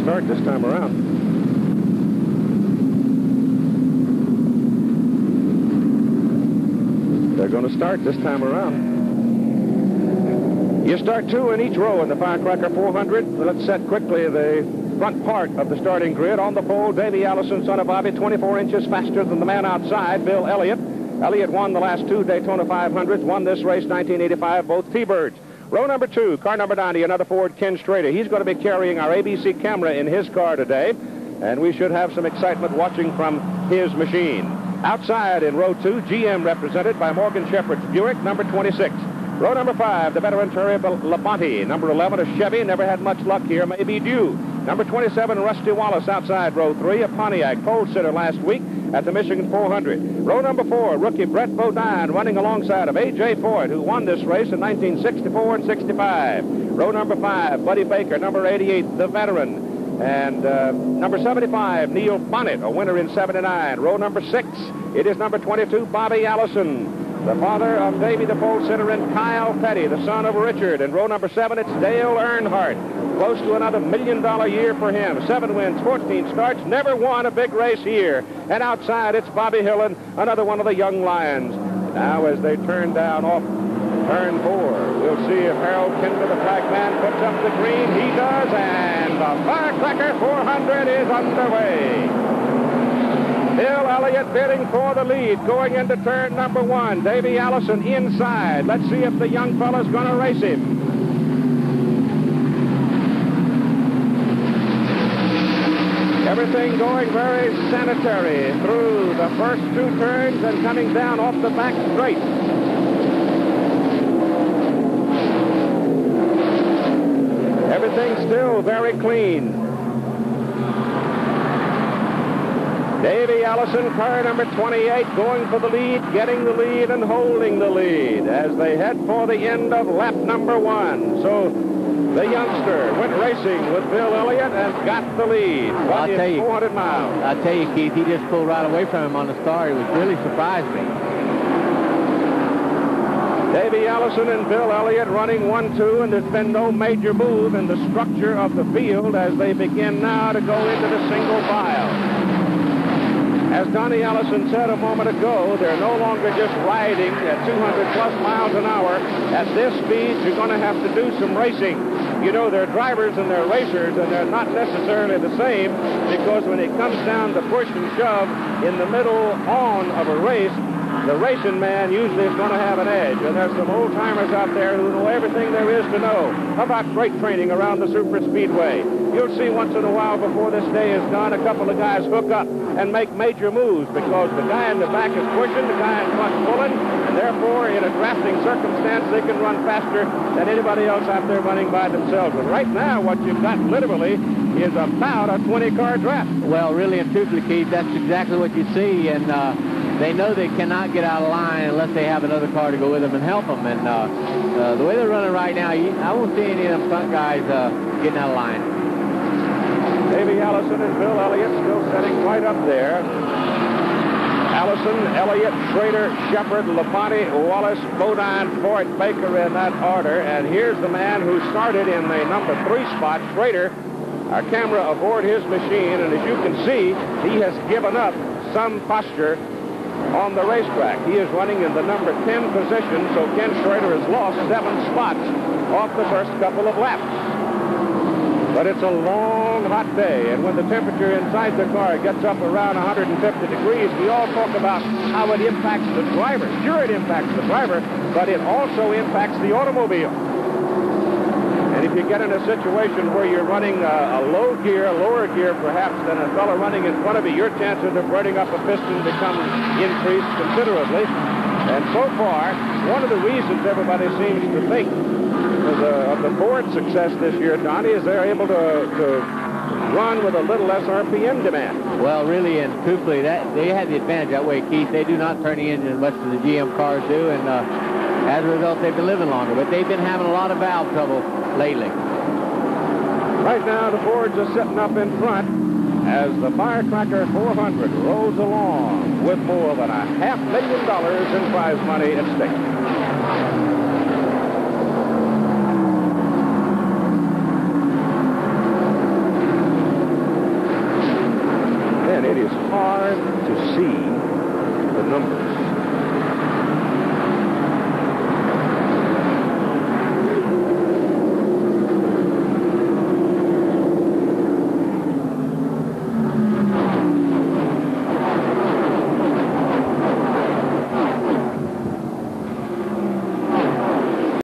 start this time around. They're going to start this time around. You start 2 in each row in the Firecracker 400. Let's set quickly the front part of the starting grid. On the pole, Davey Allison, son of Bobby, 24 inches faster than the man outside, Bill Elliott. Elliott won the last 2 Daytona 500s, won this race 1985, both T-Birds. Row number 2, car number 90, another Ford, Ken Strader. He's going to be carrying our ABC camera in his car today, and we should have some excitement watching from his machine. Outside in row 2, GM represented by Morgan Shepherd's Buick, number 26. Row number 5, the veteran Terry Labonte. Number 11, a Chevy. Never had much luck here. May be due. Number 27, Rusty Wallace outside row 3, a Pontiac. Pole sitter last week at the Michigan 400. Row number 4, rookie Brett Bodine running alongside of A.J. Foyt, who won this race in 1964 and 65. Row number 5, Buddy Baker. Number 88, the veteran. And number 75, Neil Bonnet, a winner in 79. Row number 6, it is number 22, Bobby Allison, the father of Davey the pole sitter, and Kyle Petty, the son of Richard. In row number 7, it's Dale Earnhardt. Close to another $1 million year for him. 7 wins, 14 starts, never won a big race here. And outside, it's Bobby Hillen, another one of the young lions. Now, as they turn down off turn 4, we'll see if Harold Kinder, the flag man, puts up the green. He does, and the Firecracker 400 is underway. Bill Elliott bidding for the lead, going into turn number 1. Davey Allison inside. Let's see if the young fella's going to race him. Everything going very sanitary through the first 2 turns and coming down off the back straight. Everything still very clean. Davey Allison, car number 28, going for the lead, getting the lead and holding the lead as they head for the end of lap number 1. So the youngster went racing with Bill Elliott and got the lead. Well, I'll tell you, 400 miles. I'll tell you, Keith, he just pulled right away from him on the start. It was really surprised me. Davey Allison and Bill Elliott running 1-2, and there's been no major move in the structure of the field as they begin now to go into the single file. As Donnie Allison said a moment ago, they're no longer just riding at 200-plus miles an hour. At this speed, you're going to have to do some racing. You know, they're drivers and they're racers, and they're not necessarily the same, because when it comes down to push and shove in the middle on of a race, the racing man usually is going to have an edge. And there's some old-timers out there who know everything there is to know about freight training around the super speedway. You'll see once in a while before this day is done, a couple of guys hook up and make major moves because the guy in the back is pushing, the guy in front pulling, and therefore in a drafting circumstance they can run faster than anybody else out there running by themselves. But right now what you've got literally is about a 20-car draft. Well, really and truthfully, Keith, that's exactly what you see, and they know they cannot get out of line unless they have another car to go with them and help them. And the way they're running right now, I won't see any of them front guys getting out of line. Davey Allison and Bill Elliott still sitting right up there. Allison, Elliott, Schrader, Shepard, Labonte, Wallace, Bodine, Foyt, Baker in that order. And here's the man who started in the number 3 spot, Schrader. Our camera aboard his machine, and as you can see, he has given up some posture on the racetrack. He is running in the number 10 position, so Ken Schrader has lost 7 spots off the first couple of laps. But it's a long, hot day, and when the temperature inside the car gets up around 150 degrees, we all talk about how it impacts the driver. Sure, it impacts the driver, but it also impacts the automobile. And if you get in a situation where you're running a low gear, lower gear perhaps, than a fellow running in front of you, your chances of burning up a piston become increased considerably. And so far, one of the reasons everybody seems to think of the Ford success this year, Donnie, is they're able to run with a little less RPM demand. Well, really and truthfully, they have the advantage that way, Keith. They do not turn the engine as much as the GM cars do, and as a result, they've been living longer. But they've been having a lot of valve trouble lately. Right now, the Fords are sitting up in front as the Firecracker 400 rolls along with more than $500,000 in prize money at stake. it is hard to see the numbers